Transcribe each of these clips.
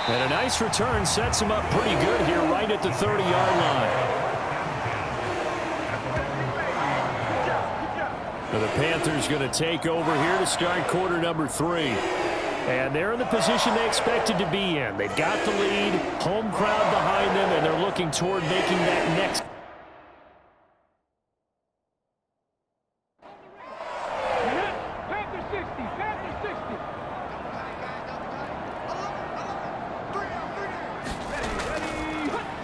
And a nice return sets him up pretty good here right at the 30-yard line. Now the Panthers going to take over here to start quarter number 3. And they're in the position they expected to be in. They've got the lead, home crowd behind them, and they're looking toward making that next.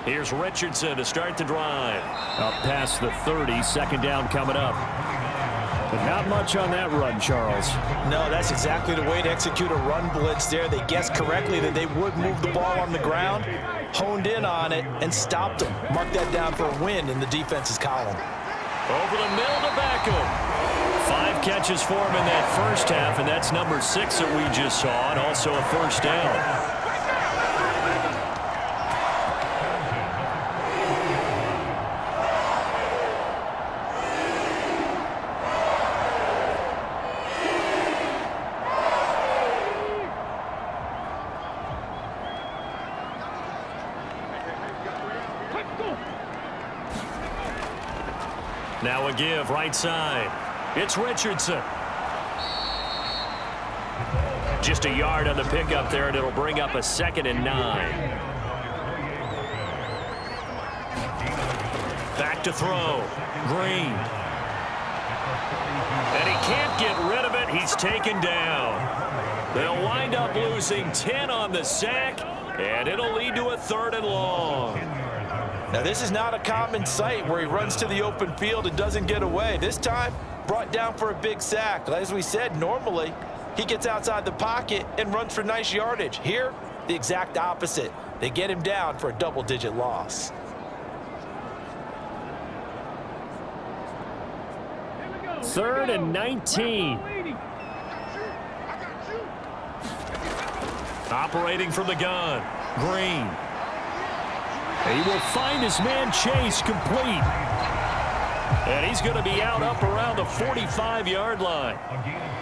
Here's Richardson to start the drive. Up past the 30, second down coming up. But not much on that run, Charles. No, that's exactly the way to execute a run blitz there. They guessed correctly that they would move the ball on the ground, honed in on it, and stopped them. Mark that down for a win in the defense's column. Over the middle to Beckham. 5 catches for him in that first half, and that's number 6 that we just saw, and also a first down. Now a give, right side. It's Richardson. Just a yard on the pickup there, and it'll bring up a 2nd and 9. Back to throw. Green. And he can't get rid of it. He's taken down. They'll wind up losing 10 on the sack, and it'll lead to a 3rd and long. Now, this is not a common sight where he runs to the open field and doesn't get away. This time, brought down for a big sack. As we said, normally, he gets outside the pocket and runs for nice yardage. Here, the exact opposite. They get him down for a double-digit loss. Third and 19. Operating from the gun. Green. He will find his man Chase complete. And he's going to be out up around the 45-yard line.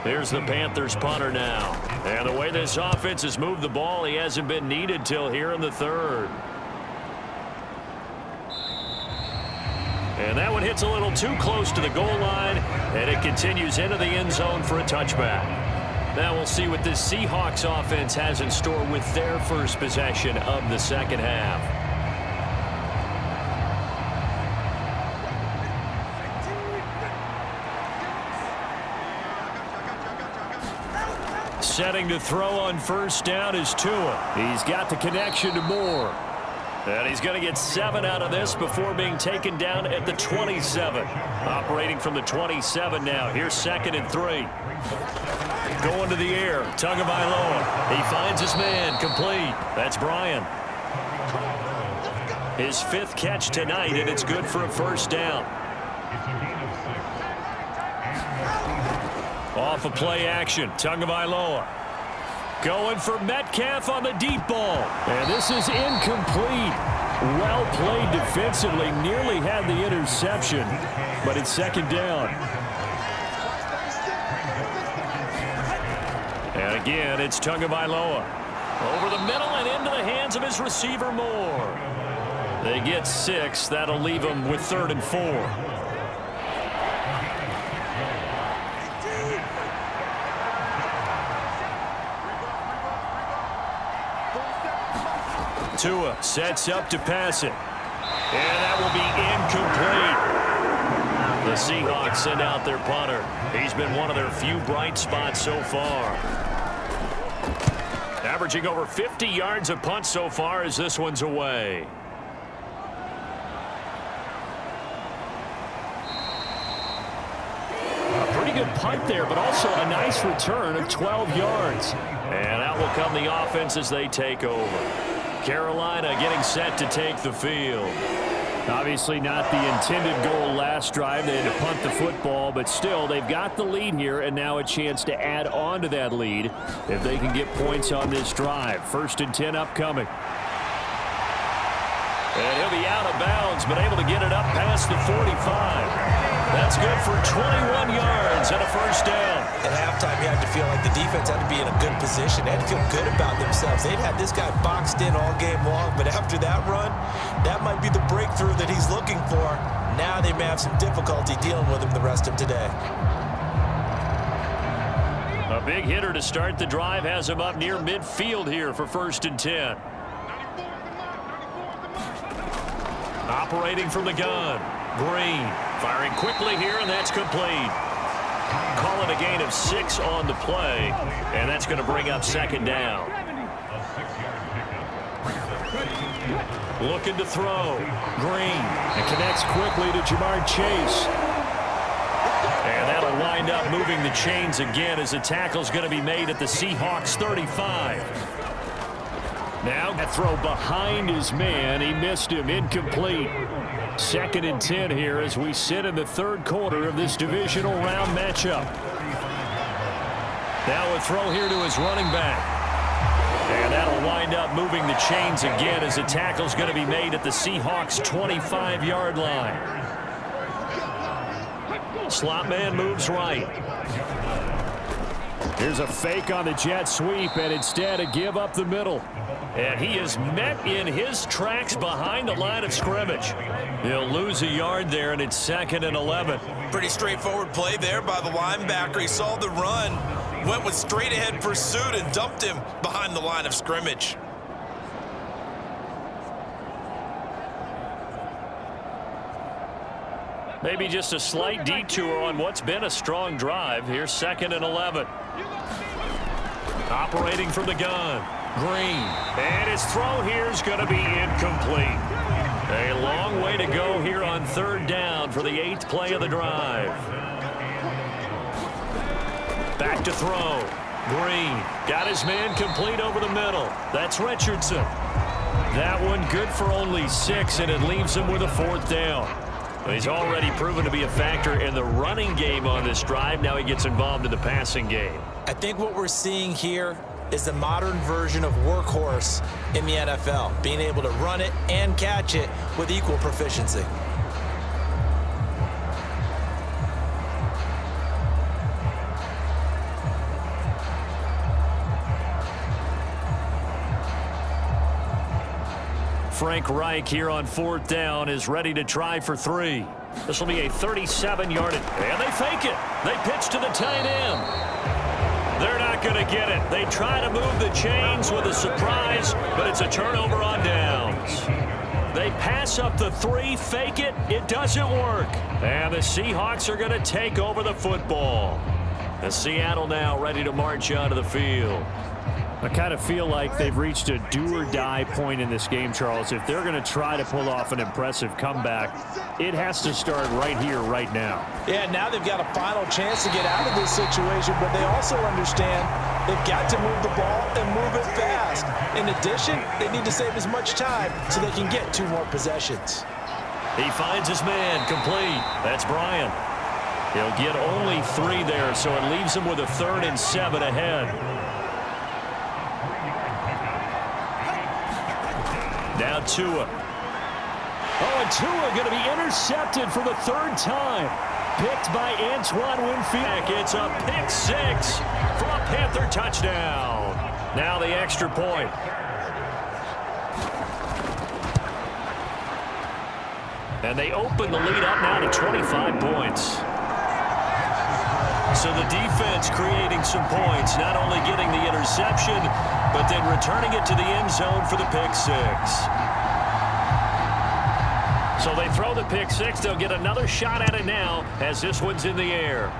There's the Panthers punter now. And the way this offense has moved the ball, he hasn't been needed till here in the 3rd. And that one hits a little too close to the goal line, and it continues into the end zone for a touchback. Now we'll see what this Seahawks offense has in store with their first possession of the second half. Setting to throw on first down is Tua. He's got the connection to Moore. And he's going to get 7 out of this before being taken down at the 27. Operating from the 27 now. Here's 2nd and 3. Going to the air. Tagovailoa. He finds his man. Complete. That's Bryant. His 5th catch tonight, and it's good for a first down. Off of play action. Tagovailoa. Going for Metcalf on the deep ball. And this is incomplete. Well played defensively. Nearly had the interception, but it's 2nd down. And again, it's Tagovailoa. Over the middle and into the hands of his receiver Moore. They get 6. That'll leave them with 3rd and 4. Tua sets up to pass it. And that will be incomplete. The Seahawks send out their punter. He's been one of their few bright spots so far. Averaging over 50 yards a punt so far as this one's away. A pretty good punt there, but also a nice return of 12 yards. And out will come the offense as they take over. Carolina getting set to take the field. Obviously not the intended goal last drive. They had to punt the football, but still they've got the lead here, and now a chance to add on to that lead if they can get points on this drive. 1st and 10 upcoming. And he'll be out of bounds, but able to get it up past the 45. That's good for 21 yards and a first down. At halftime, you had to feel like the defense had to be in a good position. They had to feel good about themselves. They'd had this guy boxed in all game long, but after that run, that might be the breakthrough that he's looking for. Now they may have some difficulty dealing with him the rest of today. A big hitter to start the drive has him up near midfield here for 1st and 10. Operating from the gun. Green firing quickly here, and that's complete. Call it a gain of 6 on the play, and that's going to bring up 2nd down. Looking to throw. Green. And connects quickly to Jamar Chase. And that'll wind up moving the chains again as the tackle's going to be made at the Seahawks 35. Now a throw behind his man. He missed him. Incomplete. 2nd and 10 here as we sit in the 3rd quarter of this divisional round matchup. Now a throw here to his running back. And that'll wind up moving the chains again as the tackle's going to be made at the Seahawks 25-yard line. Slot man moves right. Here's a fake on the jet sweep, and instead a give up the middle. And he is met in his tracks behind the line of scrimmage. He'll lose a yard there, and it's 2nd and 11. Pretty straightforward play there by the linebacker. He saw the run, went with straight-ahead pursuit, and dumped him behind the line of scrimmage. Maybe just a slight detour on what's been a strong drive. Here's 2nd and 11. Operating from the gun. Green. And his throw here is going to be incomplete. A long way to go here on 3rd down for the 8th play of the drive. Back to throw. Green. Got his man complete over the middle. That's Richardson. That one good for only 6, and it leaves him with a 4th down. He's already proven to be a factor in the running game on this drive. Now he gets involved in the passing game. I think what we're seeing here is the modern version of workhorse in the NFL, being able to run it and catch it with equal proficiency. Frank Reich here on 4th down is ready to try for 3. This will be a 37-yard, and they fake it. They pitch to the tight end. They're not going to get it. They try to move the chains with a surprise, but it's a turnover on downs. They pass up the 3, fake it. It doesn't work. And the Seahawks are going to take over the football. The Seattle now ready to march onto the field. I kind of feel like they've reached a do-or-die point in this game, Charles. If they're going to try to pull off an impressive comeback, it has to start right here, right now. Yeah, now they've got a final chance to get out of this situation, but they also understand they've got to move the ball and move it fast. In addition, they need to save as much time so they can get 2 more possessions. He finds his man complete. That's Bryant. He'll get only 3 there, so it leaves him with a 3rd and 7 ahead. Now Tua. Oh, and Tua going to be intercepted for the 3rd time. Picked by Antoine Winfield. It's a pick 6 for a Panther touchdown. Now the extra point. And they open the lead up now to 25 points. So the defense creating some points, not only getting the interception, but then returning it to the end zone for the pick 6. So they throw the pick 6. They'll get another shot at it now as this one's in the air.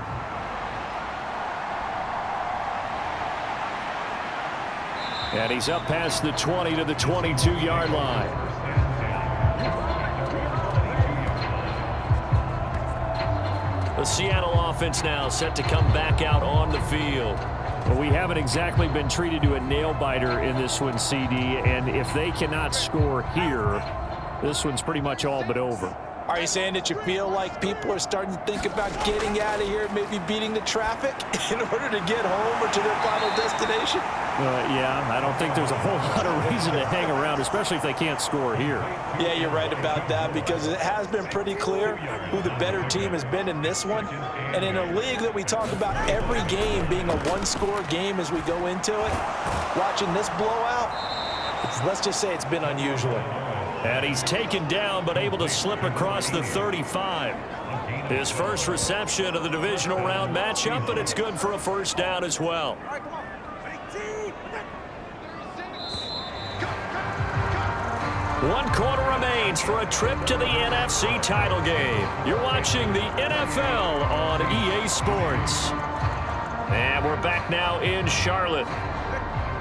And he's up past the 20 to the 22-yard line. The Seattle offense now set to come back out on the field. Well, we haven't exactly been treated to a nail-biter in this one, CD, and if they cannot score here, this one's pretty much all but over. Are you saying that you feel like people are starting to think about getting out of here, maybe beating the traffic in order to get home or to their final destination? Yeah, I don't think there's a whole lot of reason to hang around, especially if they can't score here. Yeah, you're right about that, because it has been pretty clear who the better team has been in this one. And in a league that we talk about every game being a one-score game as we go into it, watching this blowout, let's just say it's been unusual. And he's taken down but able to slip across the 35. His first reception of the divisional round matchup, but it's good for a first down as well. One quarter remains for a trip to the NFC title game. You're watching the NFL on EA Sports. And we're back now in Charlotte.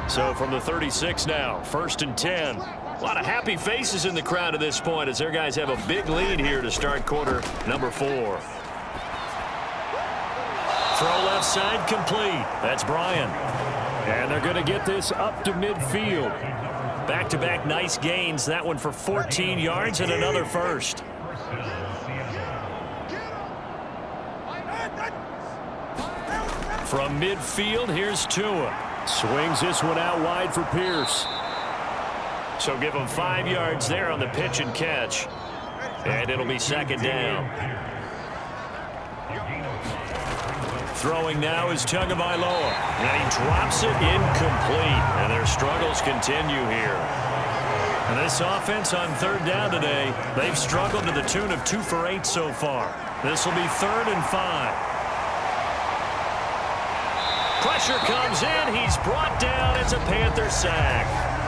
So from the 36 now, 1st and 10. A lot of happy faces in the crowd at this point as their guys have a big lead here to start quarter number 4. Throw left side complete. That's Bryan. And they're going to get this up to midfield. Back-to-back nice gains. That one for 14 yards and another first. From midfield, here's Tua. Swings this one out wide for Pierce. So give him 5 yards there on the pitch and catch. And it'll be second down. Throwing now is Tagovailoa. And he drops it incomplete. And their struggles continue here. And this offense on 3rd down today, they've struggled to the tune of 2 for 8 so far. This will be 3rd and 5. Pressure comes in. He's brought down. It's a Panther sack.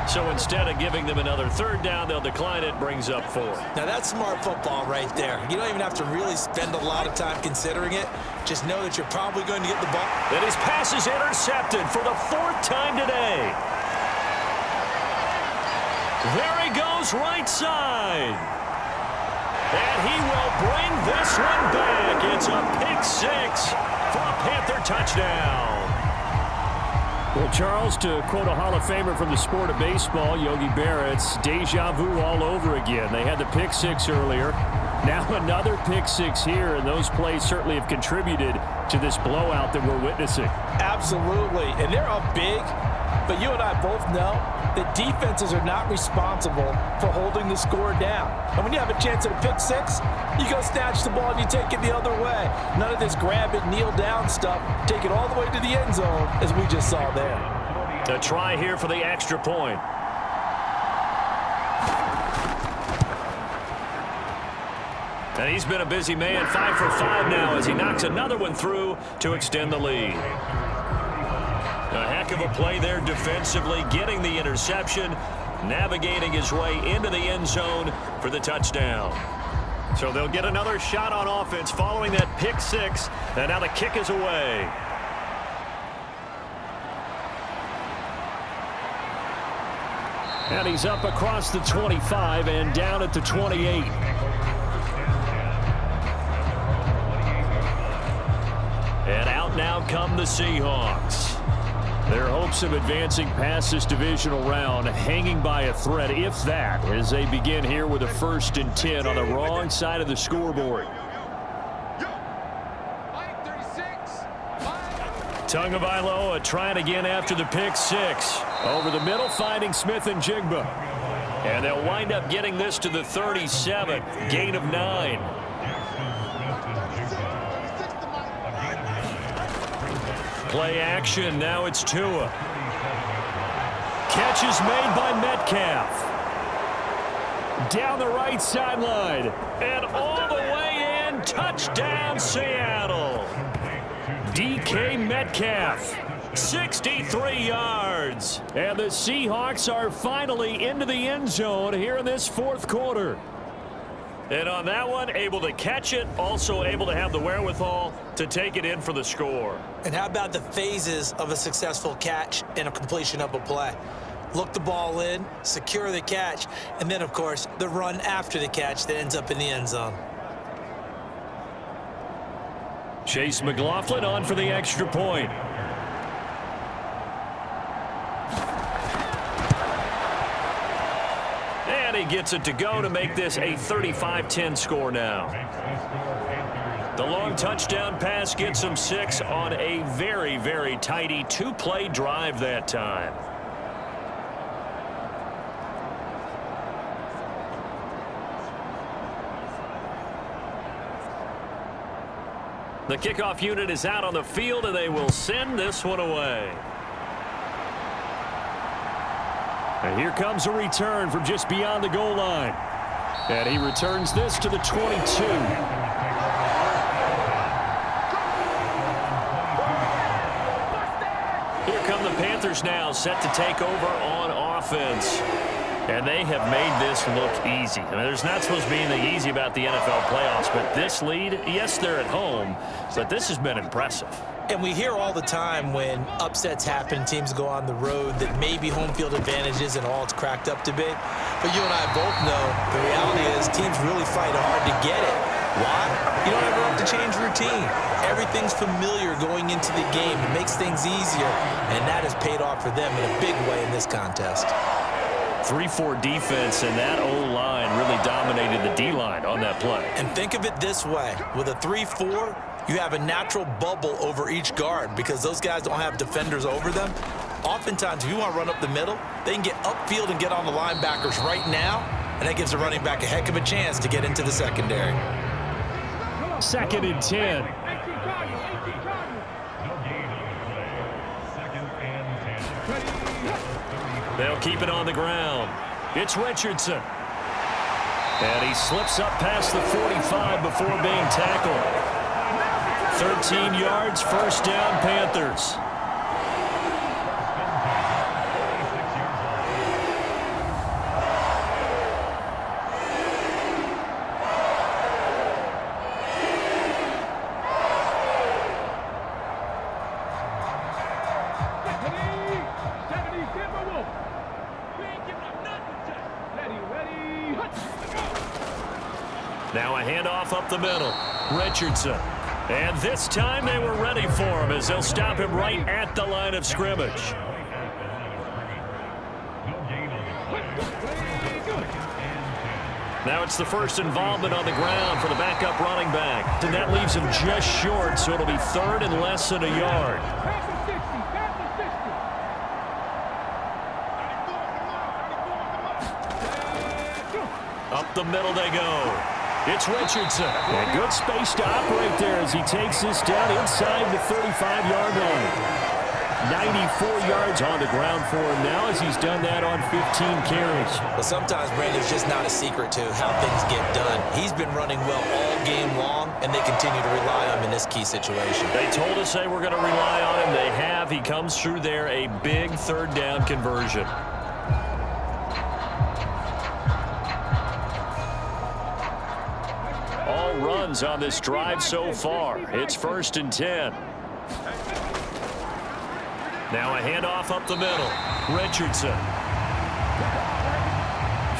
So instead of giving them another 3rd down, they'll decline it. Brings up 4. Now that's smart football right there. You don't even have to really spend a lot of time considering it. Just know that you're probably going to get the ball. And his pass is intercepted for the 4th time today. There he goes, right side. And he will bring this one back. It's a pick 6 for a Panther touchdown. Well, Charles, to quote a Hall of Famer from the sport of baseball, Yogi Berra, it's deja vu all over again. They had the pick 6 earlier. Now another pick 6 here, and those plays certainly have contributed to this blowout that we're witnessing. Absolutely, and they're up big, but you and I both know that defenses are not responsible for holding the score down. And when you have a chance at a pick 6, you go snatch the ball and you take it the other way. None of this grab it, kneel down stuff. Take it all the way to the end zone, as we just saw there. A try here for the extra point. And he's been a busy man, 5 for 5 now as he knocks another one through to extend the lead. A heck of a play there defensively, getting the interception, navigating his way into the end zone for the touchdown. So they'll get another shot on offense following that pick 6, and now the kick is away. And he's up across the 25 and down at the 28. And out now come the Seahawks. Their hopes of advancing past this divisional round hanging by a thread, if that, as they begin here with a 1st and 10 on the wrong side of the scoreboard. Tagovailoa trying again after the pick 6. Over the middle, finding Smith and Jigba. And they'll wind up getting this to the 37. Gain of 9. Play action. Now it's Tua. Catch is made by Metcalf. Down the right sideline. And all the way in. Touchdown, Seattle. DK Metcalf. 63 yards. And the Seahawks are finally into the end zone here in this 4th quarter. And on that one, able to catch it, also able to have the wherewithal to take it in for the score. And how about the phases of a successful catch and a completion of a play? Look the ball in, secure the catch, and then, of course, the run after the catch that ends up in the end zone. Chase McLaughlin on for the extra point. And he gets it to go to make this a 35-10 score now. The long touchdown pass gets them 6 on a very, very tidy 2-play drive that time. The kickoff unit is out on the field, and they will send this one away. And here comes a return from just beyond the goal line. And he returns this to the 22. Here come the Panthers now, set to take over on offense. And they have made this look easy. I mean, there's not supposed to be anything easy about the NFL playoffs, but this lead, yes, they're at home, but this has been impressive. And we hear all the time when upsets happen, teams go on the road, that maybe home field advantage isn't all it's cracked up to be. But you and I both know the reality is teams really fight hard to get it. Why? You don't ever have to change routine. Everything's familiar going into the game. It makes things easier, and that has paid off for them in a big way in this contest. 3-4 defense, and that O-line really dominated the D-line on that play. And think of it this way. With a 3-4, you have a natural bubble over each guard because those guys don't have defenders over them. Oftentimes, if you want to run up the middle, they can get upfield and get on the linebackers right now, and that gives the running back a heck of a chance to get into the secondary. 2nd and 10. They'll keep it on the ground. It's Richardson. And he slips up past the 45 before being tackled. 13 yards, first down, Panthers. Now a handoff up the middle. Richardson. And this time they were ready for him as they'll stop him right at the line of scrimmage. Now it's the first involvement on the ground for the backup running back. And that leaves him just short, so it'll be 3rd and less than a yard. Up the middle they go. It's Richardson. And good space to operate there as he takes this down inside the 35-yard line. 94 yards on the ground for him now as he's done that on 15 carries. But sometimes, Brandon, it's just not a secret to how things get done. He's been running well all game long, and they continue to rely on him in this key situation. They told us they were going to rely on him. They have. He comes through there, a big 3rd down conversion. All runs on this drive so far. It's 1st and 10. Now a handoff up the middle. Richardson.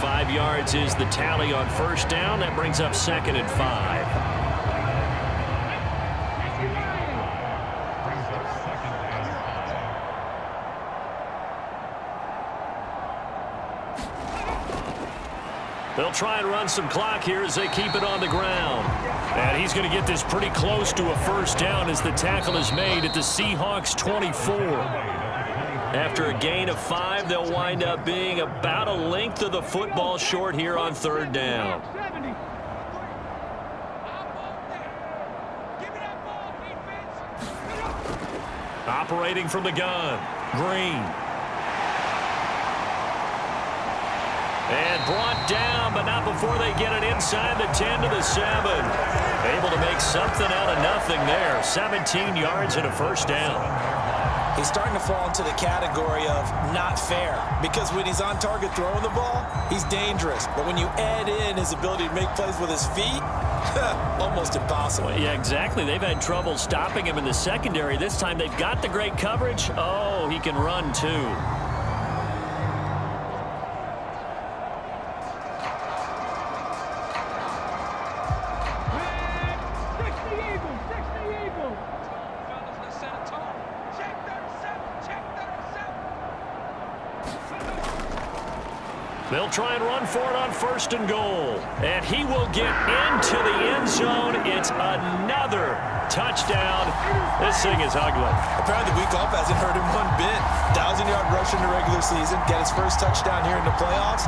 5 yards is the tally on 1st down. That brings up 2nd and 5. They'll try and run some clock here as they keep it on the ground. And he's going to get this pretty close to a 1st down as the tackle is made at the Seahawks 24. After a gain of 5, they'll wind up being about a length of the football short here on 3rd down. Operating from the gun, Green. And brought down, but not before they get it inside the 10 to the 7. Able to make something out of nothing there. 17 yards and a 1st down. He's starting to fall into the category of not fair, because when he's on target throwing the ball, he's dangerous. But when you add in his ability to make plays with his feet, almost impossible. Well, yeah, exactly. They've had trouble stopping him in the secondary. This time they've got the great coverage. Oh, he can run too. They'll try and run for it on 1st and goal. And he will get into the end zone. It's another touchdown. This thing is ugly. Apparently the week off hasn't hurt him one bit. 1,000-yard rush in the regular season, get his first touchdown here in the playoffs.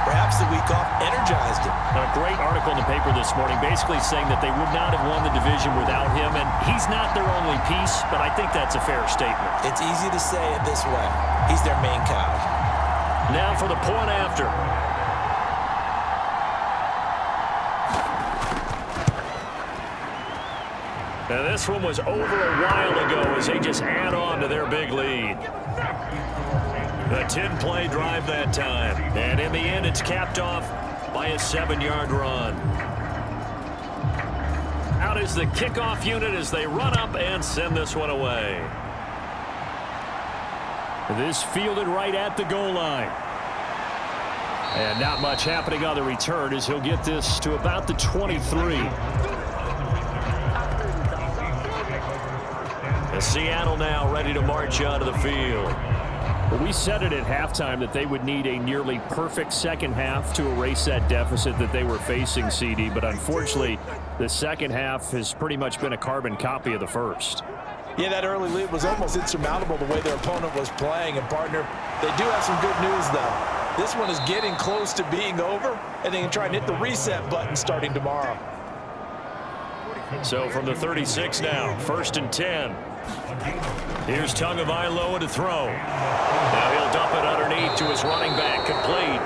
Perhaps the week off energized him. A great article in the paper this morning basically saying that they would not have won the division without him, and he's not their only piece, but I think that's a fair statement. It's easy to say it this way. He's their main cow. Now for the point after. Now this one was over a while ago as they just add on to their big lead. A 10-play drive that time. And in the end, it's capped off by a 7-yard run. Out is the kickoff unit as they run up and send this one away. This fielded right at the goal line. And not much happening on the return as he'll get this to about the 23. Seattle now ready to march onto the field. Well, we said it at halftime that they would need a nearly perfect second half to erase that deficit that they were facing, CD. But unfortunately, the second half has pretty much been a carbon copy of the first. Yeah, that early lead was almost insurmountable the way their opponent was playing. And, partner, they do have some good news, though. This one is getting close to being over, and they can try and hit the reset button starting tomorrow. So from the 36 now, 1st and 10. Here's Tagovailoa to throw. Now he'll dump it underneath to his running back, complete.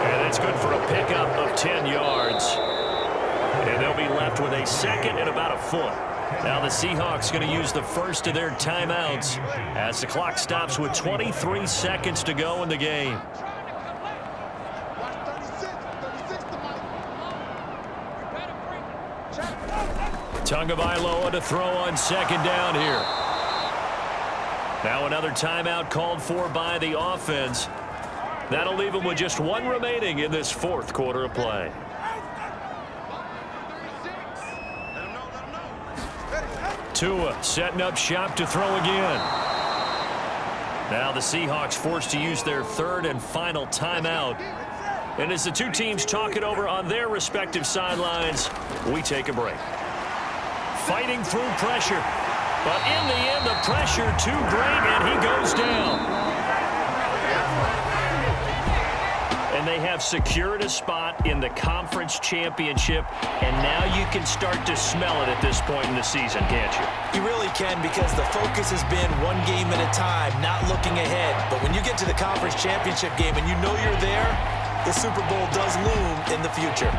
And that's good for a pickup of 10 yards. And they'll be left with a second and about a foot. Now the Seahawks going to use the first of their timeouts as the clock stops with 23 seconds to go in the game. Tagovailoa to throw on 2nd down here. Now another timeout called for by the offense. That'll leave them with just one remaining in this 4th quarter of play. Tua setting up shop to throw again. Now the Seahawks forced to use their 3rd and final timeout. And as the two teams talk it over on their respective sidelines, we take a break. Fighting through pressure. But in the end, the pressure too great, and he goes down. And they have secured a spot in the conference championship, and now you can start to smell it at this point in the season, can't you? You really can, because the focus has been one game at a time, not looking ahead. But when you get to the conference championship game and you know you're there, the Super Bowl does loom in the future.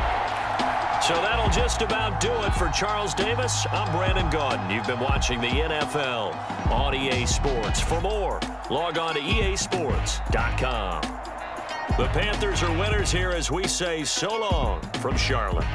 So that'll just about do it for Charles Davis. I'm Brandon Gaudin. You've been watching the NFL on EA Sports. For more, log on to easports.com. The Panthers are winners here as we say so long from Charlotte.